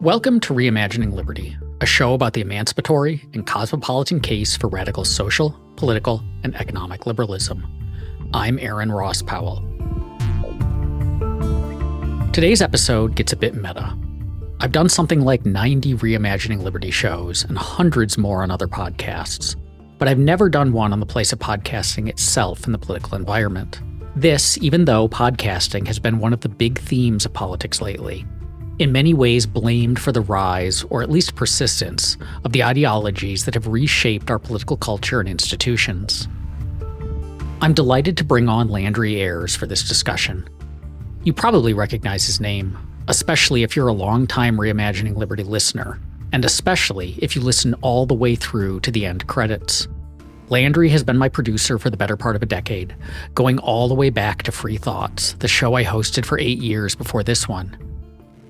Welcome to ReImagining Liberty, a show about the emancipatory and cosmopolitan case for radical social, political, and economic liberalism. I'm Aaron Ross Powell. Today's episode gets a bit meta. I've done something like 90 ReImagining Liberty shows and hundreds more on other podcasts, but I've never done one on the place of podcasting itself in the political environment. This, even though podcasting has been one of the big themes of politics lately, in many ways blamed for the rise, or at least persistence, of the ideologies that have reshaped our political culture and institutions. I'm delighted to bring on Landry Ayres for this discussion. You probably recognize his name, especially if you're a longtime ReImagining Liberty listener, and especially if you listen all the way through to the end credits. Landry has been my producer for the better part of a decade, going all the way back to Free Thoughts, the show I hosted for 8 years before this one.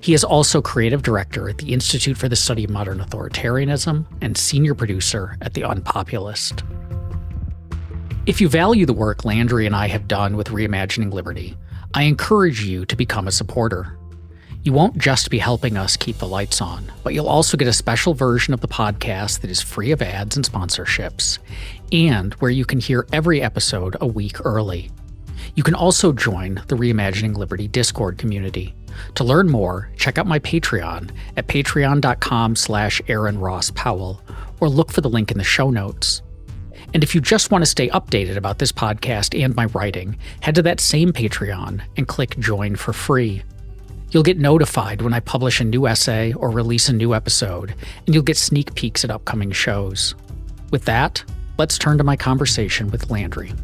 He is also creative director at the Institute for the Study of Modern Authoritarianism and senior producer at The Unpopulist. If you value the work Landry and I have done with ReImagining Liberty, I encourage you to become a supporter. You won't just be helping us keep the lights on, but you'll also get a special version of the podcast that is free of ads and sponsorships, and where you can hear every episode a week early. You can also join the ReImagining Liberty Discord community. To learn more, check out my Patreon at patreon.com/Aaron Ross Powell, or look for the link in the show notes. And if you just want to stay updated about this podcast and my writing, head to that same Patreon and click Join for free. You'll get notified when I publish a new essay or release a new episode, and you'll get sneak peeks at upcoming shows. With that, let's turn to my conversation with Landry.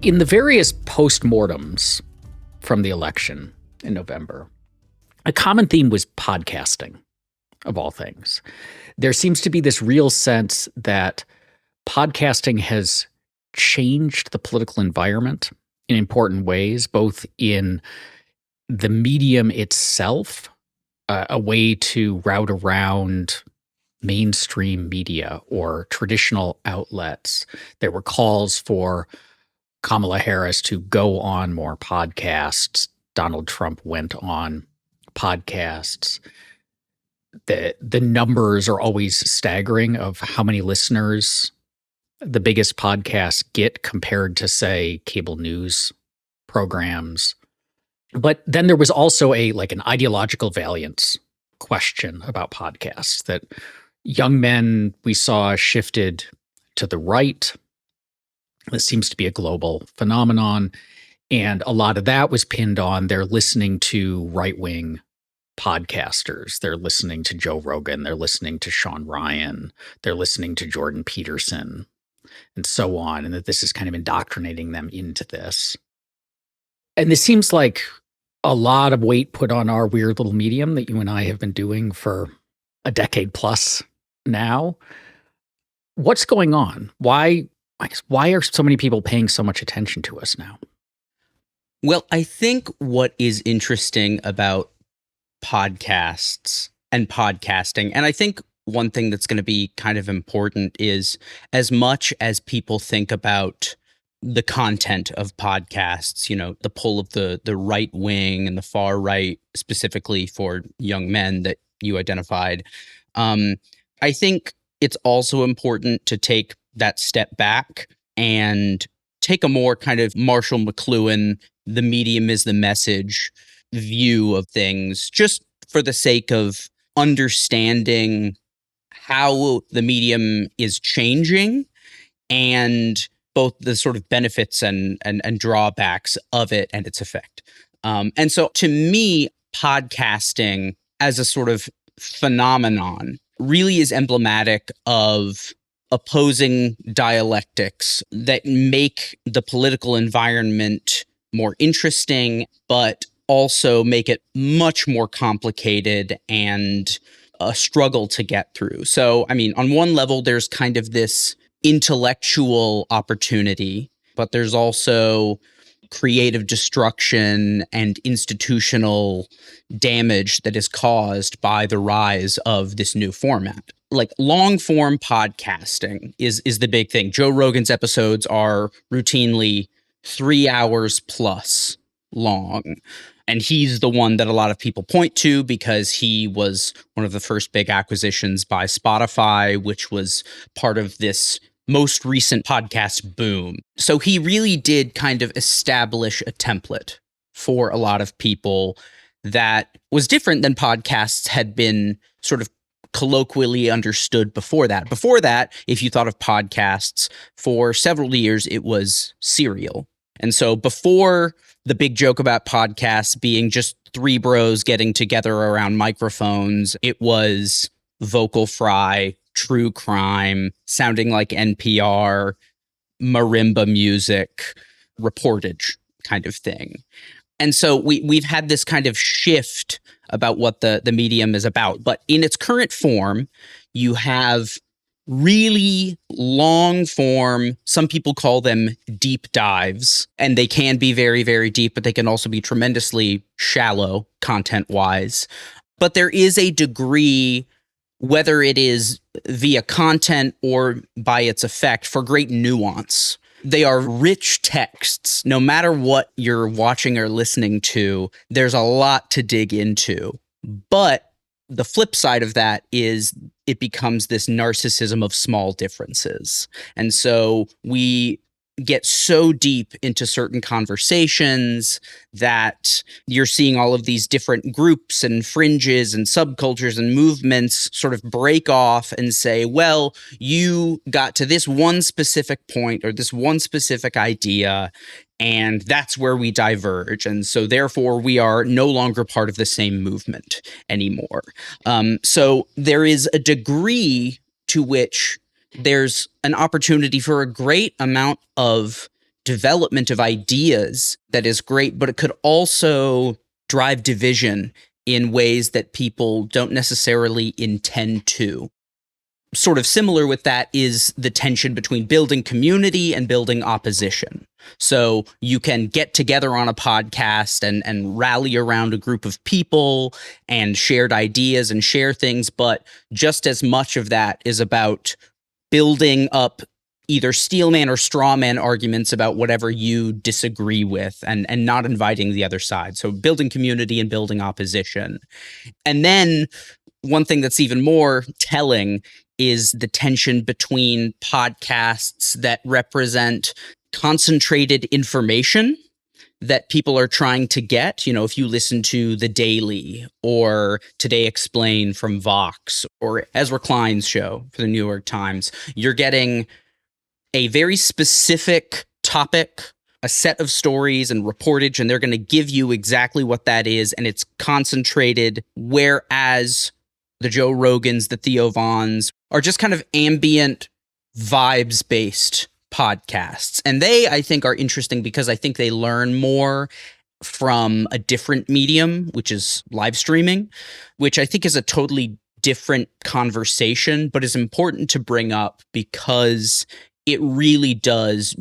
In the various postmortems from the election in November, a common theme was podcasting, of all things. There seems to be this real sense that podcasting has changed the political environment in important ways, both in the medium itself, a way to route around mainstream media or traditional outlets. There were calls for Kamala Harris to go on more podcasts. Donald Trump went on podcasts. The numbers are always staggering of how many listeners the biggest podcasts get compared to, say, cable news programs. But then there was also an ideological valiance question about podcasts, that young men we saw shifted to the right. This seems to be a global phenomenon. And a lot of that was pinned on they're listening to right-wing podcasters. They're listening to Joe Rogan. They're listening to Sean Ryan. They're listening to Jordan Peterson and so on. And that this is kind of indoctrinating them into this. And this seems like a lot of weight put on our weird little medium that you and I have been doing for a decade plus now. What's going on? Why are so many people paying so much attention to us now? Well, I think what is interesting about podcasts and podcasting, and I think one thing that's going to be kind of important is, as much as people think about the content of podcasts, the pull of the right wing and the far right, specifically for young men that you identified, I think it's also important to take that step back and take a more kind of Marshall McLuhan, the medium is the message view of things, just for the sake of understanding how the medium is changing and both the sort of benefits and drawbacks of it and its effect. And so to me, podcasting as a sort of phenomenon really is emblematic of opposing dialectics that make the political environment more interesting, but also make it much more complicated and a struggle to get through. So, I mean, on one level, there's kind of this intellectual opportunity, but there's also creative destruction and institutional damage that is caused by the rise of this new format. like long form podcasting is the big thing. Joe Rogan's episodes are routinely 3 hours plus long. And he's the one that a lot of people point to because he was one of the first big acquisitions by Spotify, which was part of this most recent podcast boom. So he really did kind of establish a template for a lot of people that was different than podcasts had been sort of colloquially understood before that. Before that, if you thought of podcasts, for several years, it was serial. And so before the big joke about podcasts being just three bros getting together around microphones, it was vocal fry, true crime, sounding like NPR, marimba music, reportage kind of thing. And so we've had this kind of shift about what the medium is about. But in its current form, you have really long form, some people call them deep dives, and they can be very, very deep, but they can also be tremendously shallow content-wise. But there is a degree, whether it is via content or by its effect, for great nuance. They are rich texts. No matter what you're watching or listening to, there's a lot to dig into. But the flip side of that is it becomes this narcissism of small differences. And so we get so deep into certain conversations that you're seeing all of these different groups and fringes and subcultures and movements sort of break off and say, well, you got to this one specific point or this one specific idea, and that's where we diverge. And so therefore we are no longer part of the same movement anymore. So there is a degree to which there's an opportunity for a great amount of development of ideas that is great, but it could also drive division in ways that people don't necessarily intend to. Sort of similar with that is the tension between building community and building opposition. So you can get together on a podcast and rally around a group of people and shared ideas and share things, but just as much of that is about building up either steelman or strawman arguments about whatever you disagree with and not inviting the other side. So building community and building opposition. And then one thing that's even more telling is the tension between podcasts that represent concentrated information that people are trying to get. You know, if you listen to The Daily or Today Explained from Vox or Ezra Klein's show for the New York Times, you're getting a very specific topic, a set of stories and reportage, and they're going to give you exactly what that is, and it's concentrated, whereas the Joe Rogans, the Theo Vons are just kind of ambient, vibes-based podcasts. And they, I think, are interesting because I think they learn more from a different medium, which is live streaming, which I think is a totally different conversation, but is important to bring up because it really does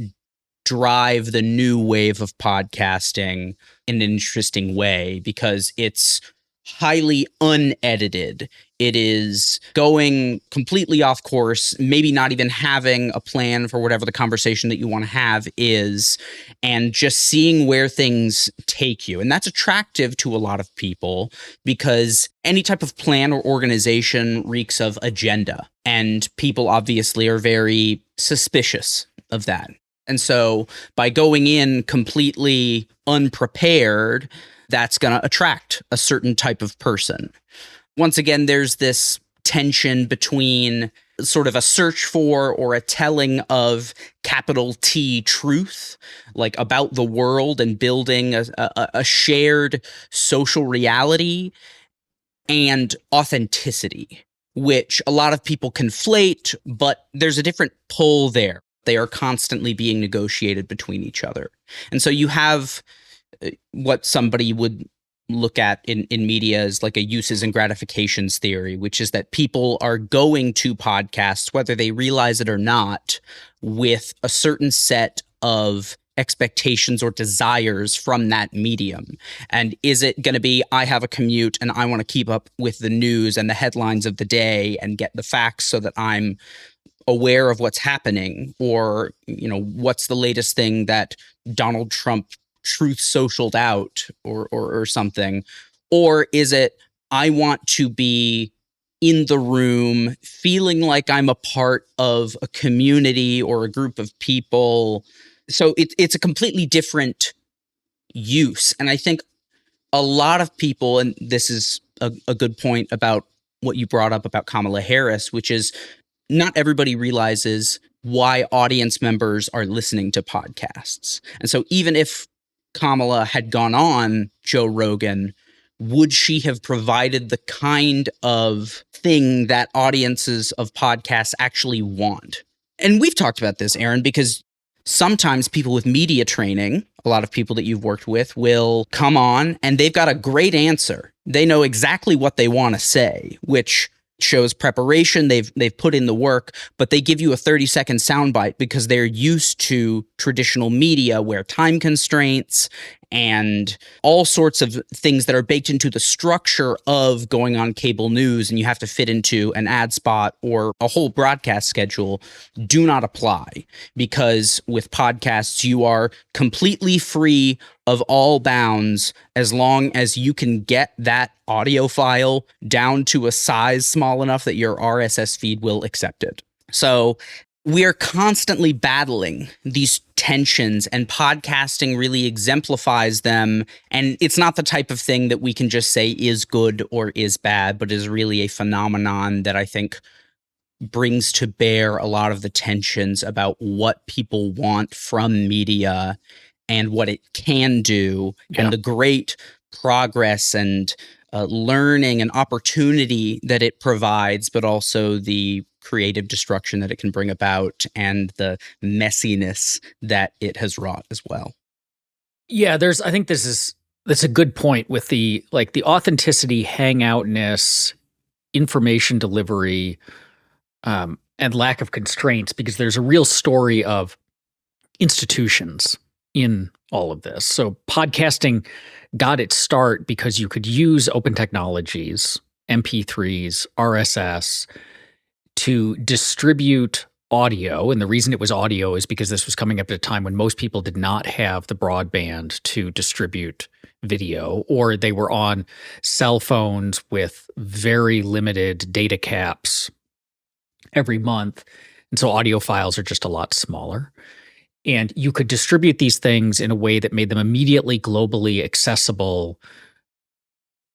drive the new wave of podcasting in an interesting way because it's highly unedited. It is going completely off course, maybe not even having a plan for whatever the conversation that you want to have is, and just seeing where things take you. And that's attractive to a lot of people because any type of plan or organization reeks of agenda. And people obviously are very suspicious of that. And so by going in completely unprepared, that's going to attract a certain type of person. Once again, there's this tension between sort of a search for or a telling of capital T truth, like about the world and building a shared social reality, and authenticity, which a lot of people conflate, but there's a different pull there. They are constantly being negotiated between each other. And so you have what somebody would look at in media as like a uses and gratifications theory, which is that people are going to podcasts, whether they realize it or not, with a certain set of expectations or desires from that medium? And is it going to be, I have a commute and I want to keep up with the news and the headlines of the day and get the facts so that I'm aware of what's happening? Or, what's the latest thing that Donald Trump truth socialed out or something? Or is it, I want to be in the room, feeling like I'm a part of a community or a group of people? So it's a completely different use. And I think a lot of people, and this is a good point about what you brought up about Kamala Harris, which is not everybody realizes why audience members are listening to podcasts. And so even if Kamala had gone on Joe Rogan, would she have provided the kind of thing that audiences of podcasts actually want? And we've talked about this, Aaron, because sometimes people with media training, a lot of people that you've worked with, will come on and they've got a great answer. They know exactly what they want to say, which shows preparation. They've put in the work, but they give you a 30-second soundbite because they're used to traditional media where time constraints and all sorts of things that are baked into the structure of going on cable news, and you have to fit into an ad spot or a whole broadcast schedule, do not apply. Because with podcasts, you are completely free of all bounds as long as you can get that audio file down to a size small enough that your RSS feed will accept it. So we are constantly battling these tensions, and podcasting really exemplifies them. And it's not the type of thing that we can just say is good or is bad, but is really a phenomenon that I think brings to bear a lot of the tensions about what people want from media and what it can do, and the great progress and learning and opportunity that it provides, but also the creative destruction that it can bring about and the messiness that it has wrought as well. Yeah, I think that's a good point with the authenticity, hangoutness, information delivery, and lack of constraints, because there's a real story of institutions in all of this. So podcasting got its start because you could use open technologies, MP3s, RSS, to distribute audio. And the reason it was audio is because this was coming up at a time when most people did not have the broadband to distribute video, or they were on cell phones with very limited data caps every month. And so audio files are just a lot smaller. And you could distribute these things in a way that made them immediately globally accessible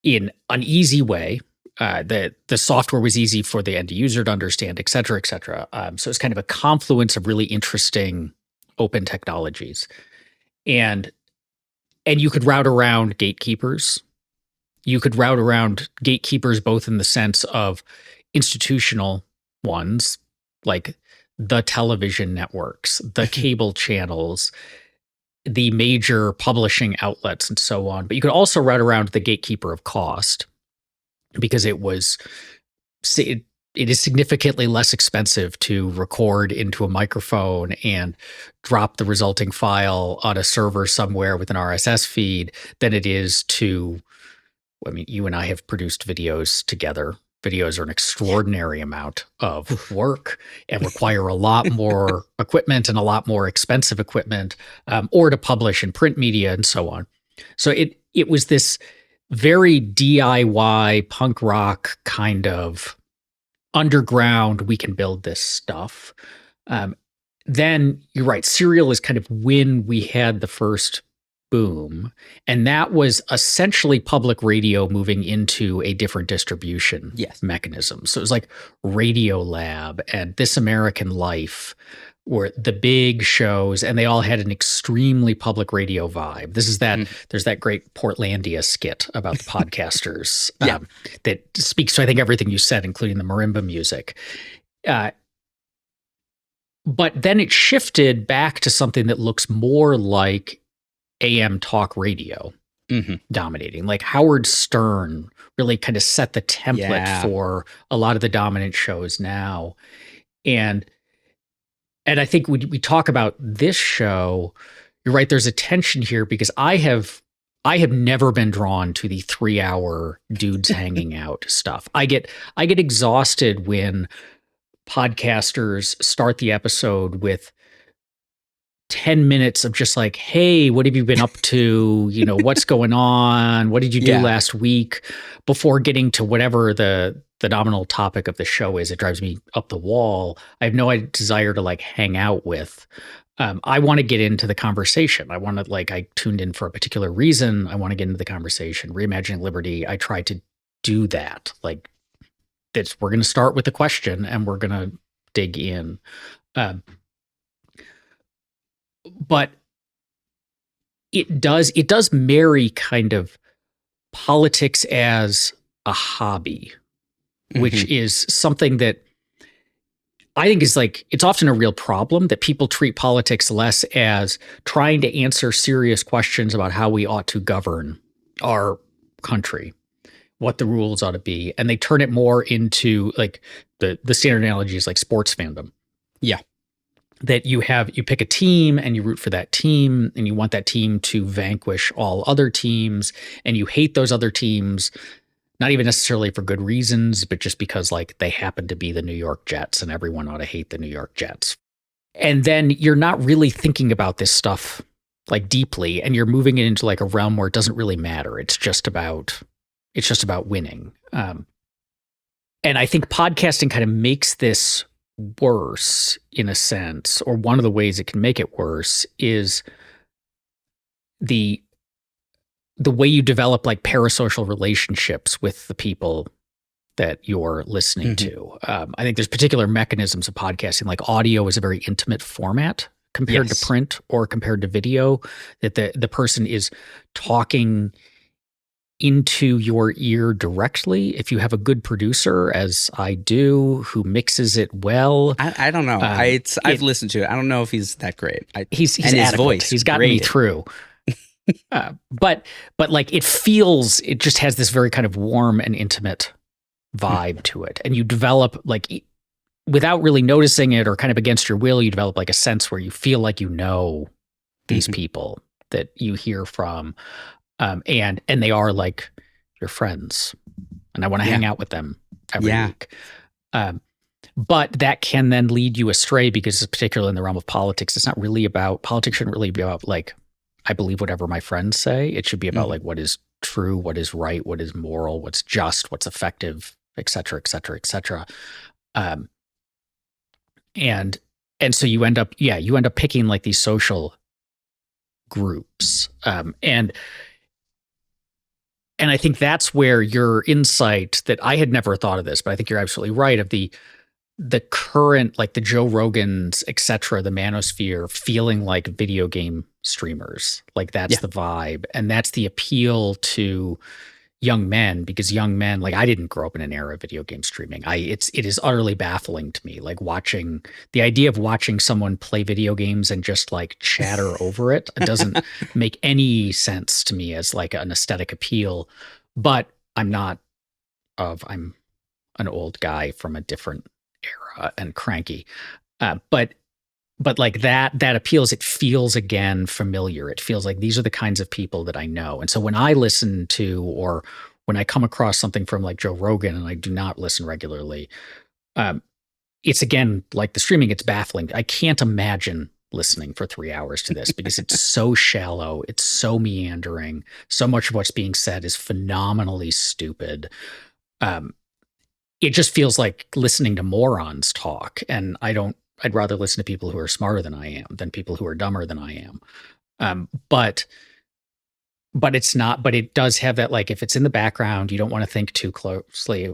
in an easy way. The software was easy for the end user to understand, et cetera, et cetera. So it's kind of a confluence of really interesting open technologies. And you could route around gatekeepers. You could route around gatekeepers both in the sense of institutional ones, like the television networks, the cable channels, the major publishing outlets, and so on. But you could also route around the gatekeeper of cost, because it is significantly less expensive to record into a microphone and drop the resulting file on a server somewhere with an RSS feed than it is to, I mean, you and I have produced videos together. Videos are an extraordinary amount of work and require a lot more equipment and a lot more expensive equipment, or to publish in print media and so on. So it was this very DIY punk rock kind of underground, we can build this stuff. Then you're right, serial is kind of when we had the first boom, and that was essentially public radio moving into a different distribution mechanism. So it was like Radiolab and This American Life were the big shows, and they all had an extremely public radio vibe. This is that there's that great Portlandia skit about the podcasters that speaks to, I think, everything you said, including the marimba music. But then it shifted back to something that looks more like AM talk radio dominating. Like Howard Stern really kind of set the template for a lot of the dominant shows now. And I think we talk about this show, you're right. There's a tension here because I have never been drawn to the 3-hour dudes hanging out stuff. I get exhausted when podcasters start the episode with 10 minutes of just like, hey, what have you been up to? You know, what's going on? What did you do last week? Before getting to whatever the nominal topic of the show is. It drives me up the wall. I have no desire to like hang out with. I want to get into the conversation. I want to like, I tuned in for a particular reason. I want to get into the conversation. Reimagining Liberty, I try to do that. Like, we're going to start with the question and we're going to dig in. But it does marry kind of politics as a hobby, which is something that I think is like, it's often a real problem that people treat politics less as trying to answer serious questions about how we ought to govern our country, what the rules ought to be. And they turn it more into like the standard analogy is like sports fandom. Yeah. That you pick a team and you root for that team and you want that team to vanquish all other teams and you hate those other teams, not even necessarily for good reasons, but just because like they happen to be the New York Jets and everyone ought to hate the New York Jets. And then you're not really thinking about this stuff like deeply and you're moving it into like a realm where it doesn't really matter. It's just about winning. And I think podcasting kind of makes this worse in a sense, or one of the ways it can make it worse is the way you develop like parasocial relationships with the people that you're listening to. I think there's particular mechanisms of podcasting, like audio is a very intimate format compared to print or compared to video, that the person is talking into your ear directly. If you have a good producer, as I do, who mixes it well. I don't know. I've listened to it. I don't know if he's that great. He's and his voice. He's gotten me through. But like it just has this very kind of warm and intimate vibe to it. And you develop like, without really noticing it or kind of against your will, you develop like a sense where you feel like you know these people that you hear from. And they are like your friends, and I want to hang out with them every week. But that can then lead you astray because, particularly in the realm of politics, politics shouldn't really be about like, I believe whatever my friends say. It should be about like what is true, what is right, what is moral, what's just, what's effective, et cetera, et cetera, et cetera. And so you end up picking like these social groups. And I think that's where your insight that I had never thought of this, but I think you're absolutely right, of the current, like the Joe Rogans, et cetera, the manosphere feeling like video game streamers. Like that's the vibe. And that's the appeal to young men, because young men, like I didn't grow up in an era of video game streaming. It is utterly baffling to me, like the idea of watching someone play video games and just like chatter over it. It doesn't make any sense to me as like an aesthetic appeal, but I'm an old guy from a different era and cranky. But like that appeals, it feels again familiar. It feels like these are the kinds of people that I know. And so when I listen to, or when I come across something from like Joe Rogan, and I do not listen regularly, it's again, like the streaming, it's baffling. I can't imagine listening for 3 hours to this because it's so shallow. It's so meandering. So much of what's being said is phenomenally stupid. It just feels like listening to morons talk. And I'd rather listen to people who are smarter than I am than people who are dumber than I am. But it's not, but it does have that, like, if it's in the background, you don't want to think too closely.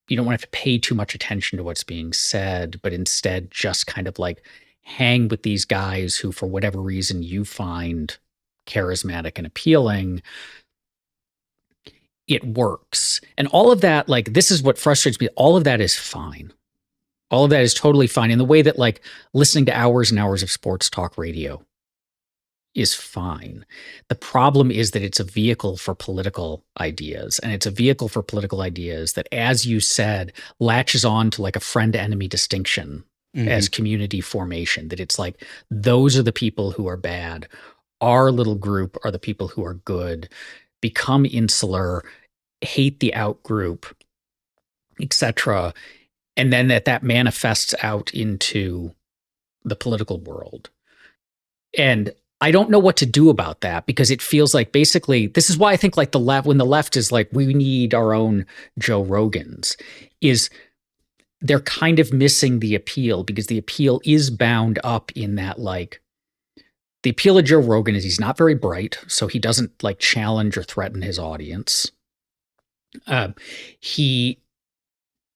You don't want to have to pay too much attention to what's being said, but instead just kind of like hang with these guys who, for whatever reason, you find charismatic and appealing. It works. And all of that, like, this is what frustrates me. All of that is fine. All of that is totally fine, in the way that like listening to hours and hours of sports talk radio is fine. The problem is that it's a vehicle for political ideas, and it's a vehicle for political ideas that, as you said, latches on to like a friend-enemy distinction as community formation, that it's like, those are the people who are bad. our little group are the people who are good, become insular, hate the out group, etc. And then that manifests out into the political world. And I don't know what to do about that, because it feels like basically this is why I think like the left, when the left is like, we need our own Joe Rogans, is they're kind of missing the appeal, because the appeal is bound up in that, like, the appeal of Joe Rogan is he's not very bright, so he doesn't like challenge or threaten his audience. He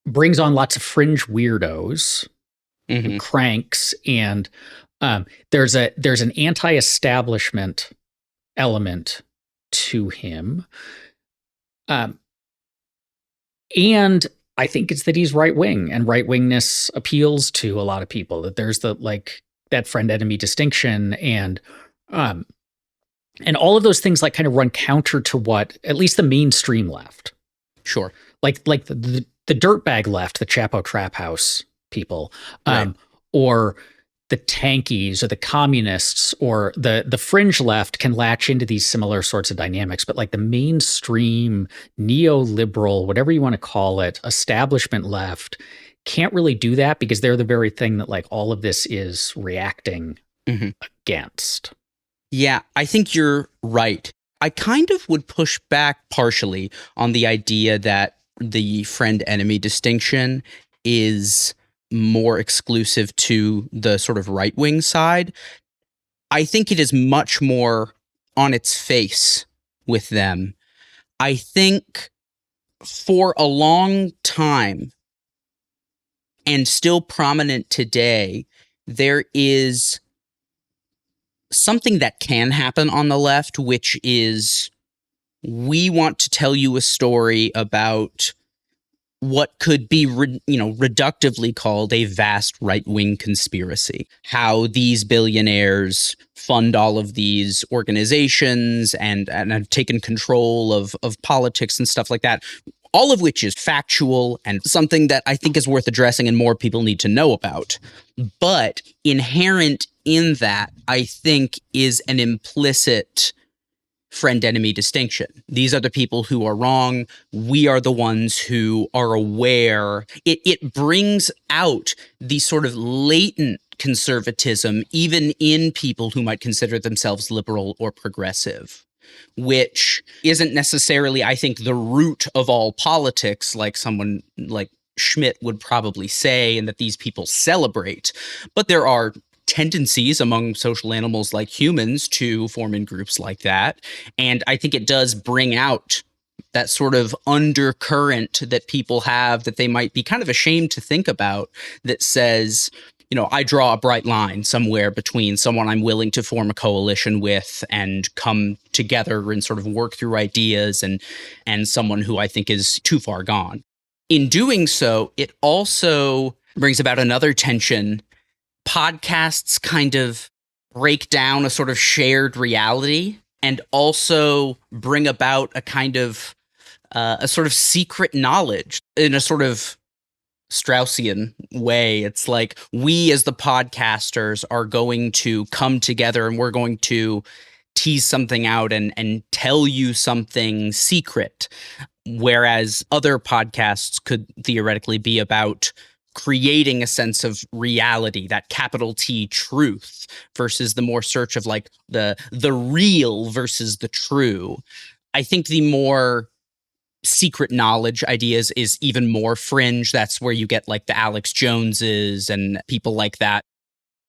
brings on lots of fringe weirdos, Mhm. cranks, and there's an anti-establishment element to him. And I think it's that he's right wing, and right wingness appeals to a lot of people. That there's the like that friend enemy distinction, and all of those things like kind of run counter to what at least the mainstream left, Sure. like the dirtbag left, the Chapo Trap House people, Right. or the tankies or the communists or the fringe left can latch into these similar sorts of dynamics. But like the mainstream neoliberal, whatever you want to call it, establishment left can't really do that, because they're the very thing that like all of this is reacting Mhm. against. Yeah, I think you're right. I kind of would push back partially on the idea that the friend enemy distinction is more exclusive to the sort of right wing side. I think it is much more on its face with them. I think for a long time, and still prominent today, there is something that can happen on the left, which is we want to tell you a story about what could be, reductively called a vast right-wing conspiracy. How these billionaires fund all of these organizations and have taken control of politics and stuff like that. All of which is factual and something that I think is worth addressing and more people need to know about. But inherent in that, I think, is an implicit friend-enemy distinction. These are the people who are wrong. We are the ones who are aware. It brings out the sort of latent conservatism, even in people who might consider themselves liberal or progressive, which isn't necessarily, I think, the root of all politics, like someone like Schmidt would probably say, and that these people celebrate. But there are tendencies among social animals like humans to form in groups like that. And I think it does bring out that sort of undercurrent that people have that they might be kind of ashamed to think about, that says, I draw a bright line somewhere between someone I'm willing to form a coalition with and come together and sort of work through ideas and someone who I think is too far gone. In doing so, it also brings about another tension. Podcasts kind of break down a sort of shared reality and also bring about a kind of a sort of secret knowledge in a sort of Straussian way. It's like we as the podcasters are going to come together and we're going to tease something out and tell you something secret. Whereas other podcasts could theoretically be about creating a sense of reality, that capital T truth, versus the more search of like the real versus the true. I think the more secret knowledge ideas is even more fringe. That's where you get like the Alex Joneses and people like that.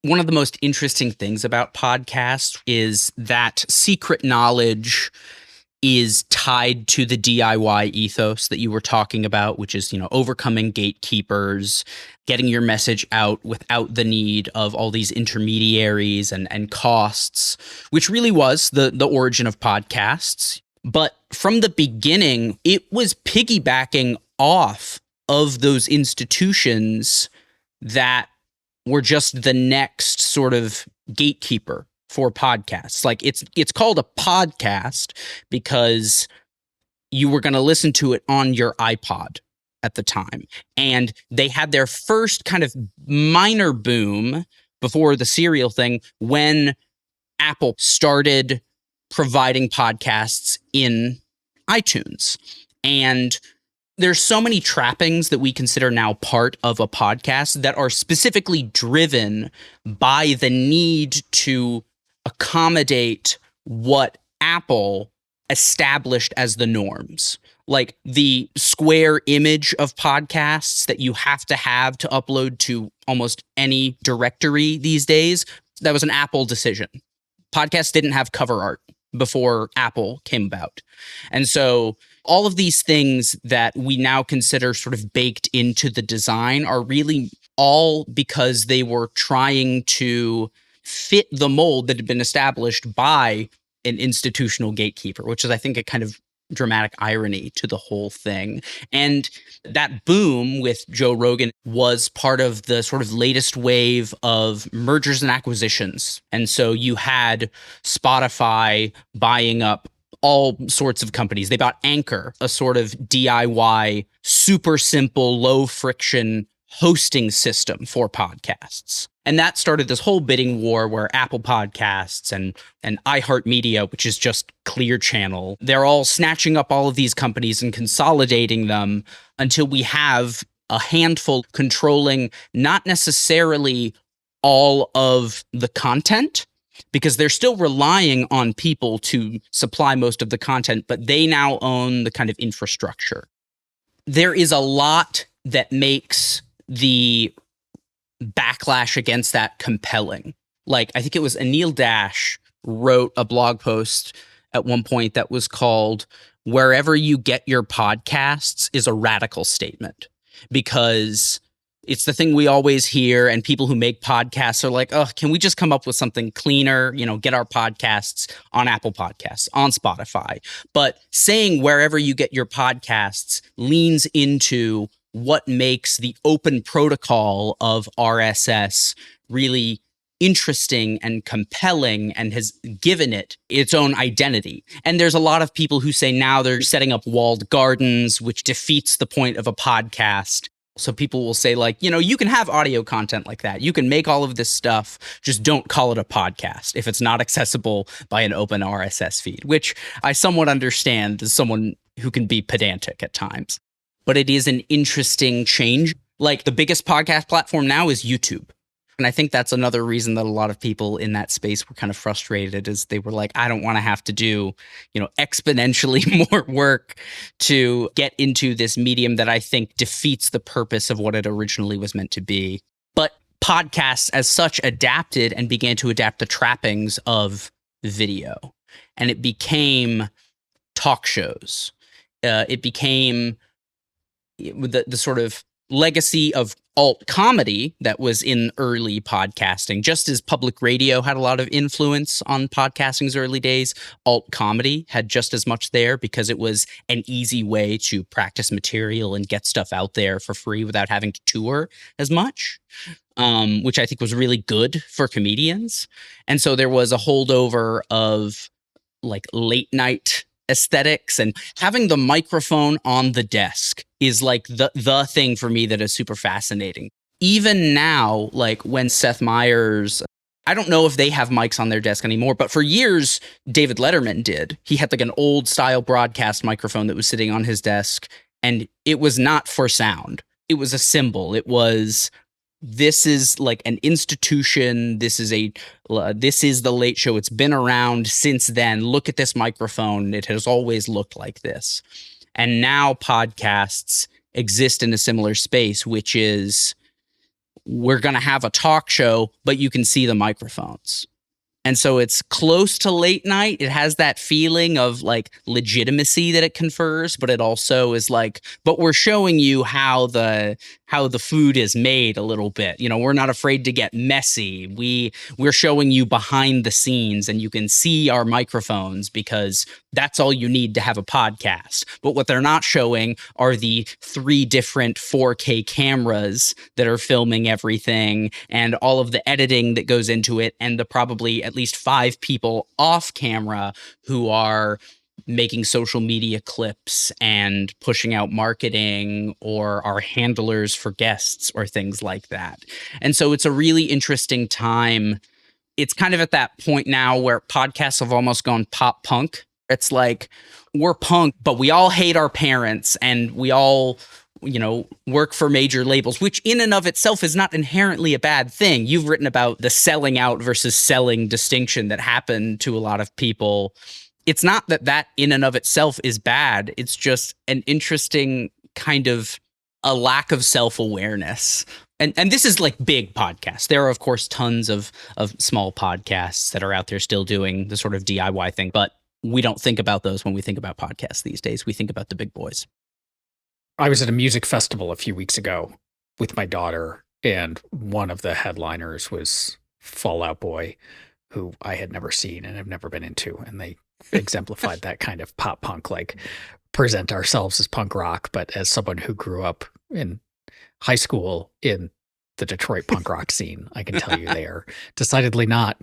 One of the most interesting things about podcasts is that secret knowledge is tied to the DIY ethos that you were talking about, which is, overcoming gatekeepers, getting your message out without the need of all these intermediaries and costs, which really was the origin of podcasts. But from the beginning, it was piggybacking off of those institutions that were just the next sort of gatekeeper for podcasts. Like it's called a podcast because you were going to listen to it on your iPod at the time. And they had their first kind of minor boom before the serial thing when Apple started providing podcasts in iTunes. And there's so many trappings that we consider now part of a podcast that are specifically driven by the need to accommodate what Apple established as the norms. Like the square image of podcasts that you have to upload to almost any directory these days, that was an Apple decision. Podcasts didn't have cover art before Apple came about. And so all of these things that we now consider sort of baked into the design are really all because they were trying to fit the mold that had been established by an institutional gatekeeper, which is, I think, a kind of dramatic irony to the whole thing. And that boom with Joe Rogan was part of the sort of latest wave of mergers and acquisitions. And so you had Spotify buying up all sorts of companies. They bought Anchor, a sort of DIY, super simple, low friction hosting system for podcasts. And that started this whole bidding war where Apple Podcasts and iHeartMedia, which is just Clear Channel, they're all snatching up all of these companies and consolidating them until we have a handful controlling not necessarily all of the content, because they're still relying on people to supply most of the content, but they now own the kind of infrastructure. There is a lot that makes the backlash against that compelling. Like, I think it was Anil Dash wrote a blog post at one point that was called "Wherever You Get Your Podcasts is a Radical Statement," because it's the thing we always hear, and people who make podcasts are like, oh, can we just come up with something cleaner? You know, get our podcasts on Apple Podcasts, on Spotify. But saying wherever you get your podcasts leans into what makes the open protocol of RSS really interesting and compelling and has given it its own identity. And there's a lot of people who say now they're setting up walled gardens, which defeats the point of a podcast. So people will say, like, you know, you can have audio content like that. You can make all of this stuff. Just don't call it a podcast if it's not accessible by an open RSS feed, which I somewhat understand as someone who can be pedantic at times. But it is an interesting change. Like, the biggest podcast platform now is YouTube. And I think that's another reason that a lot of people in that space were kind of frustrated, is they were like, I don't want to have to do, you know, exponentially more work to get into this medium that I think defeats the purpose of what it originally was meant to be. But podcasts as such adapted and began to adapt the trappings of video. And it became talk shows. It became the sort of legacy of alt comedy that was in early podcasting. Just as public radio had a lot of influence on podcasting's early days, alt comedy had just as much there, because it was an easy way to practice material and get stuff out there for free without having to tour as much, which I think was really good for comedians. And so there was a holdover of like late night aesthetics, and having the microphone on the desk is like the thing for me that is super fascinating. Even now, like when Seth Meyers, I don't know if they have mics on their desk anymore, but for years, David Letterman did. He had like an old style broadcast microphone that was sitting on his desk, and it was not for sound. It was a symbol. It was, this is like an institution. This is the Late Show. It's been around since then. Look at this microphone. It has always looked like this. And now podcasts exist in a similar space, which is, we're going to have a talk show, but you can see the microphones. And so it's close to late night. It has that feeling of like legitimacy that it confers, but it also is like, but we're showing you how the food is made a little bit. You know, we're not afraid to get messy. We're showing you behind the scenes, and you can see our microphones, because that's all you need to have a podcast. But what they're not showing are the 3 different 4K cameras that are filming everything, and all of the editing that goes into it, and the probably at least 5 people off camera who are making social media clips and pushing out marketing, or are handlers for guests or things like that. And so it's a really interesting time. it's kind of at that point now where podcasts have almost gone pop punk. It's like, we're punk, but we all hate our parents and we all, work for major labels, which in and of itself is not inherently a bad thing. You've written about the selling out versus selling distinction that happened to a lot of people. It's not that in and of itself is bad. It's just an interesting kind of a lack of self-awareness. And this is like big podcasts. There are, of course, tons of small podcasts that are out there still doing the sort of DIY thing, but we don't think about those when we think about podcasts these days. We think about the big boys. I was at a music festival a few weeks ago with my daughter, and one of the headliners was Fall Out Boy, who I had never seen and have never been into. And they exemplified that kind of pop punk, like present ourselves as punk rock, but as someone who grew up in high school in the Detroit punk rock scene, I can tell you they are decidedly not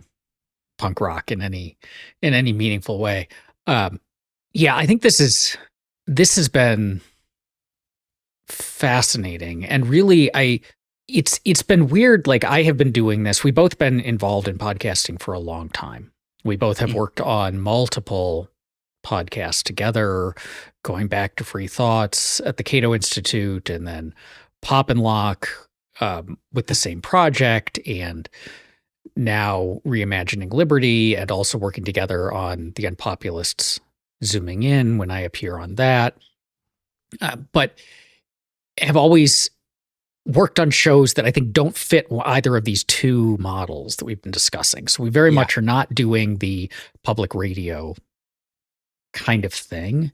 punk rock in any meaningful way. Yeah, I think this has been fascinating, and really, it's been weird. Like, I have been doing this. We've both been involved in podcasting for a long time. We both have worked on multiple podcasts together, going back to Free Thoughts at the Cato Institute, and then Pop and Lock with the same project, and now ReImagining Liberty, and also working together on The Unpopulists Zooming In when I appear on that. But have always worked on shows that I think don't fit either of these two models that we've been discussing. So we very much are not doing the public radio kind of thing.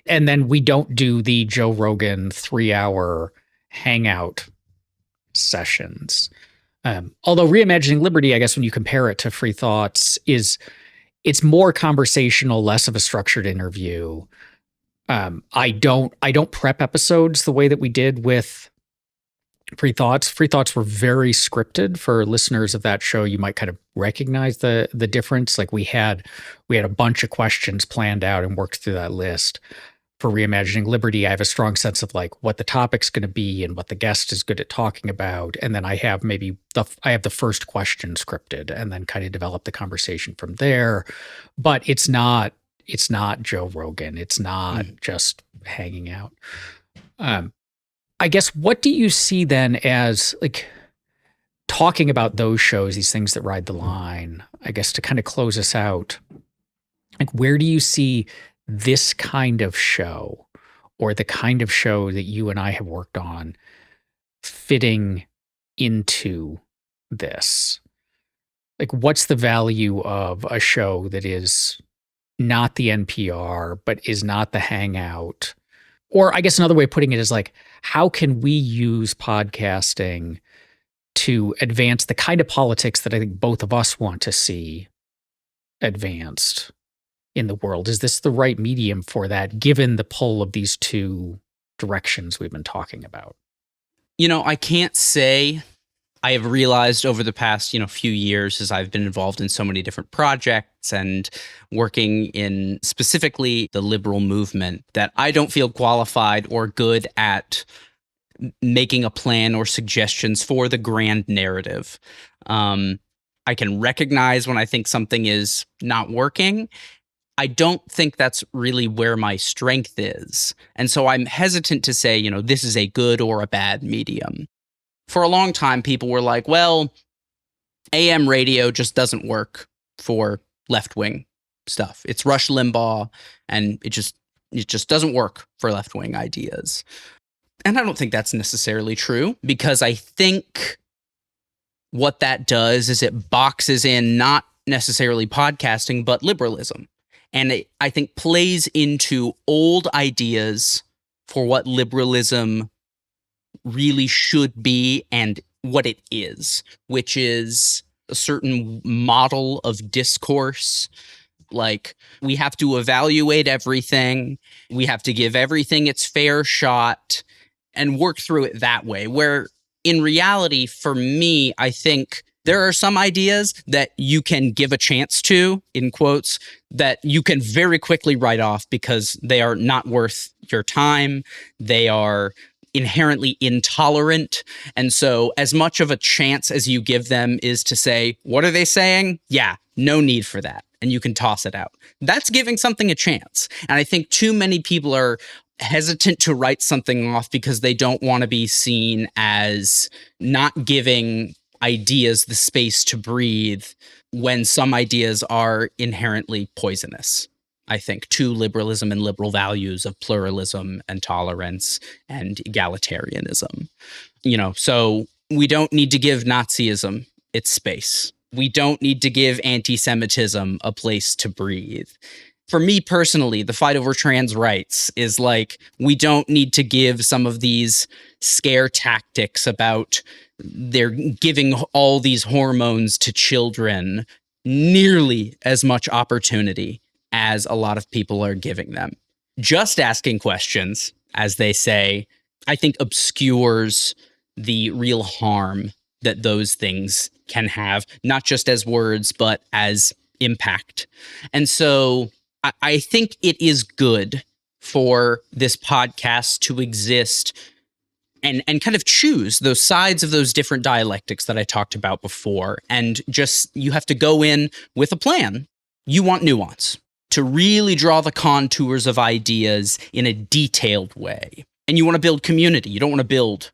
And then we don't do the Joe Rogan 3-hour hangout sessions. Although ReImagining Liberty, I guess when you compare it to Free Thoughts, it's more conversational, less of a structured interview. I don't prep episodes the way that we did with Free Thoughts. Free Thoughts were very scripted. For listeners of that show, you might kind of recognize the difference. Like we had a bunch of questions planned out and worked through that list. For ReImagining Liberty, I have a strong sense of like what the topic's going to be and what the guest is good at talking about. And then I have the first question scripted and then kind of develop the conversation from there. But it's not Joe Rogan. It's not just hanging out. I guess, what do you see then as like talking about those shows, these things that ride the line, I guess, to kind of close us out, like where do you see this kind of show, or the kind of show that you and I have worked on, fitting into this? Like, what's the value of a show that is not the NPR, but is not the Hangout? Or I guess another way of putting it is like, how can we use podcasting to advance the kind of politics that I think both of us want to see advanced in the world? Is this the right medium for that, given the pull of these two directions we've been talking about? I can't say. I have realized over the past, few years, as I've been involved in so many different projects and working in specifically the liberal movement, that I don't feel qualified or good at making a plan or suggestions for the grand narrative. I can recognize when I think something is not working. I don't think that's really where my strength is. And so I'm hesitant to say, this is a good or a bad medium. For a long time, people were like, well, AM radio just doesn't work for left-wing stuff. It's Rush Limbaugh, and it just doesn't work for left-wing ideas. And I don't think that's necessarily true, because I think what that does is it boxes in not necessarily podcasting, but liberalism. And it, I think, plays into old ideas for what liberalism really should be and what it is, which is a certain model of discourse. Like, we have to evaluate everything, we have to give everything its fair shot and work through it that way. Where in reality, for me, I think there are some ideas that you can give a chance to, in quotes, that you can very quickly write off because they are not worth your time. They are inherently intolerant. And so as much of a chance as you give them is to say, what are they saying? Yeah, no need for that. And you can toss it out. That's giving something a chance. And I think too many people are hesitant to write something off because they don't want to be seen as not giving ideas the space to breathe when some ideas are inherently poisonous. I think, to liberalism and liberal values of pluralism and tolerance and egalitarianism. So we don't need to give Nazism its space. We don't need to give anti-Semitism a place to breathe. For me personally, the fight over trans rights is like, we don't need to give some of these scare tactics about they're giving all these hormones to children nearly as much opportunity as a lot of people are giving them. Just asking questions, as they say, I think obscures the real harm that those things can have, not just as words, but as impact. And so I think it is good for this podcast to exist and kind of choose those sides of those different dialectics that I talked about before. And just, you have to go in with a plan. You want nuance, to really draw the contours of ideas in a detailed way. And you want to build community. You don't want to build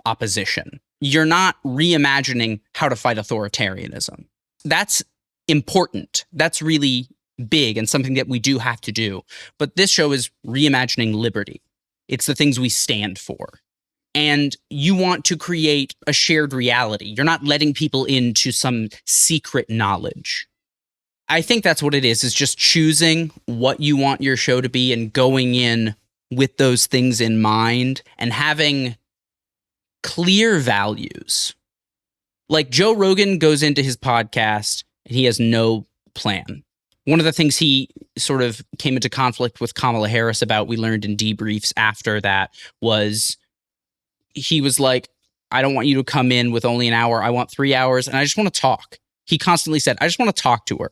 opposition. You're not reimagining how to fight authoritarianism. That's important. That's really big and something that we do have to do. But this show is reimagining liberty. It's the things we stand for. And you want to create a shared reality. You're not letting people into some secret knowledge. I think that's what it is just choosing what you want your show to be and going in with those things in mind and having clear values. Like Joe Rogan goes into his podcast and he has no plan. One of the things he sort of came into conflict with Kamala Harris about, we learned in debriefs after that, was he was like, I don't want you to come in with only an hour. I want 3 hours and I just want to talk. He constantly said, I just want to talk to her.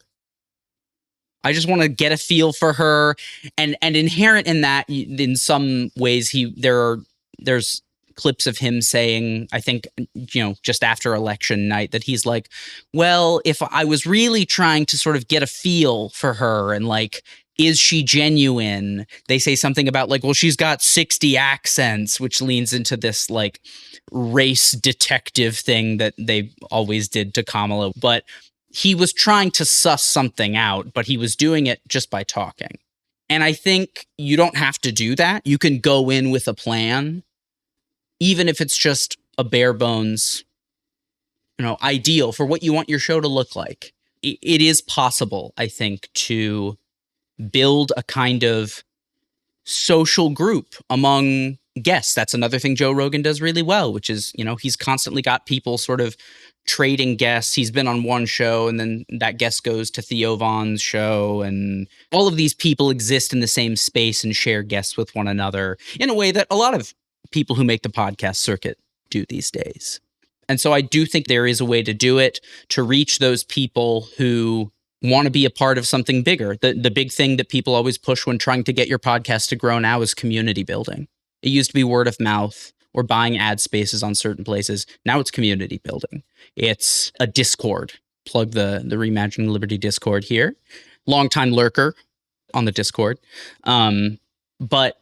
I just want to get a feel for her. And inherent in that, in some ways, there's clips of him saying, I think, just after election night, that he's like, well, if I was really trying to sort of get a feel for her and like, is she genuine? They say something about like, well, she's got 60 accents, which leans into this like race detective thing that they always did to Kamala. But he was trying to suss something out, but he was doing it just by talking. And I think you don't have to do that. You can go in with a plan, even if it's just a bare bones, ideal for what you want your show to look like. It is possible, I think, to build a kind of social group among guests. That's another thing Joe Rogan does really well, which is, he's constantly got people sort of trading guests. He's been on one show and then that guest goes to Theo Vaughn's show, and all of these people exist in the same space and share guests with one another in a way that a lot of people who make the podcast circuit do these days. And so I do think there is a way to do it, to reach those people who want to be a part of something bigger. The big thing that people always push when trying to get your podcast to grow now is community building. It used to be word of mouth or buying ad spaces on certain places. Now it's community building. It's a Discord. Plug the ReImagining Liberty Discord here. Longtime lurker on the Discord. But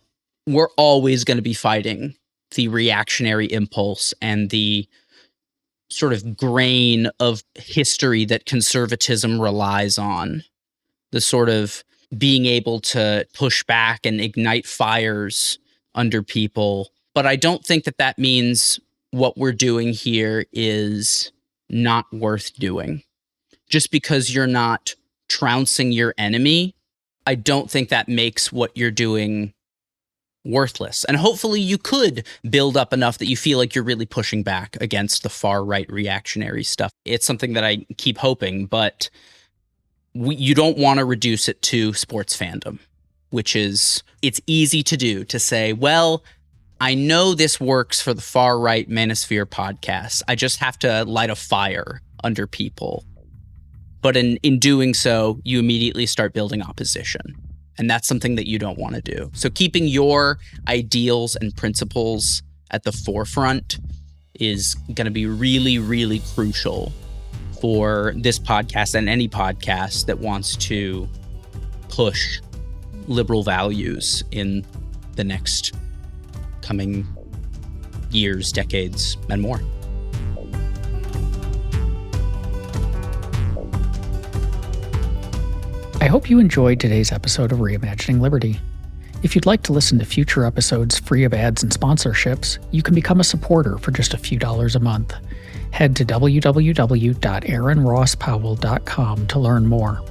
we're always going to be fighting the reactionary impulse and the sort of grain of history that conservatism relies on. The sort of being able to push back and ignite fires under people. But I don't think that means what we're doing here is not worth doing. Just because you're not trouncing your enemy, I don't think that makes what you're doing worthless. And hopefully you could build up enough that you feel like you're really pushing back against the far right reactionary stuff. It's something that I keep hoping, but you don't want to reduce it to sports fandom, which is, it's easy to do, to say, well, I know this works for the far right manosphere podcasts. I just have to light a fire under people. But in doing so, you immediately start building opposition. And that's something that you don't want to do. So keeping your ideals and principles at the forefront is going to be really, really crucial for this podcast and any podcast that wants to push liberal values in the next coming years, decades, and more. I hope you enjoyed today's episode of Reimagining Liberty. If you'd like to listen to future episodes free of ads and sponsorships, you can become a supporter for just a few dollars a month. Head to www.aaronrosspowell.com to learn more.